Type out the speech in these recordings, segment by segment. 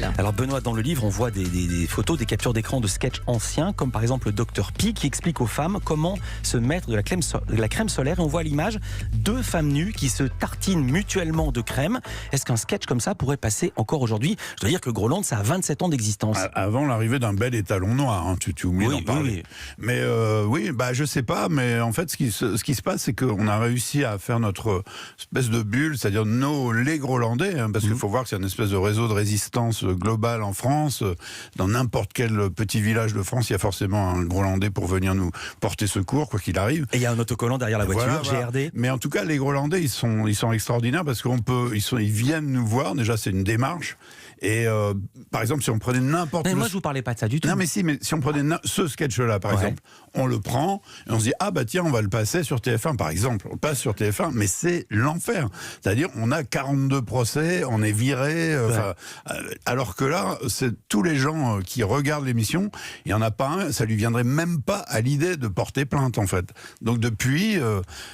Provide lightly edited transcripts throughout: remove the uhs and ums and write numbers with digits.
Michel. Alors Benoît, dans le livre, on voit des photos, des captures d'écran de sketchs anciens, comme par exemple le Dr Pi qui explique aux femmes comment se mettre de la crème solaire. Et on voit à l'image 2 femmes nues qui se tartinent mutuellement de crème. Est-ce qu'un sketch comme ça pourrait passer encore aujourd'hui? Je dois dire que Groland, ça a 27 ans d'existence. Avant l'arrivée d'un bel étalon noir, hein, tu oublies d'en parler. Oui. Mais oui, je sais pas, mais en fait, ce qui se passe, c'est qu'on a réussi à faire notre espèce de bulle, c'est-à-dire les Grolandais, hein, parce qu'il faut voir que c'est une espèce de réseau de résistance globale en France. Dans n'importe quel petit village de France, il y a forcément un Grolandais pour venir nous porter secours, quoi qu'il arrive. Et il y a un autocollant derrière la voiture, GRD. Mais en tout cas, les Grolandais, ils sont extraordinaires parce ils viennent nous voir. Déjà, c'est une démarche. Et par exemple, si on prenait n'importe Mais moi, je vous parlais pas de ça du tout. Non, mais si on prenait ce sketch-là, par exemple, on le prend et on se dit tiens, on va le passer sur TF1, par exemple. On le passe sur TF1, mais c'est l'enfer. C'est-à-dire, on a 42 procès, on est viré. Alors que là, c'est tous les gens qui regardent l'émission, il n'y en a pas un, ça lui viendrait même pas à l'idée de porter plainte, en fait. Donc depuis,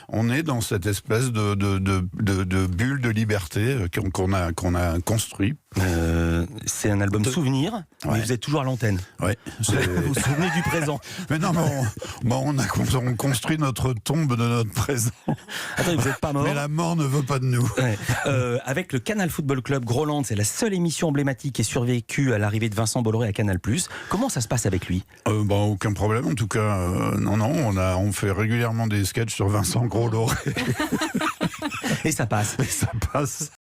on est dans cette espèce de bulle de liberté qu'on a construit. C'est un album souvenir, mais vous êtes toujours à l'antenne. Ouais, vous vous souvenez du présent. Mais non, on construit notre tombe de notre présent. Attendez, vous n'êtes pas mort. Mais la mort ne veut pas de nous. Ouais. Avec le Canal Football Club Groland, c'est la seule émission emblématique qui est survécue à l'arrivée de Vincent Bolloré à Canal+. Comment ça se passe avec lui? Aucun problème, en tout cas. Non, on fait régulièrement des sketchs sur Vincent Bolloré. Et ça passe. Et ça passe.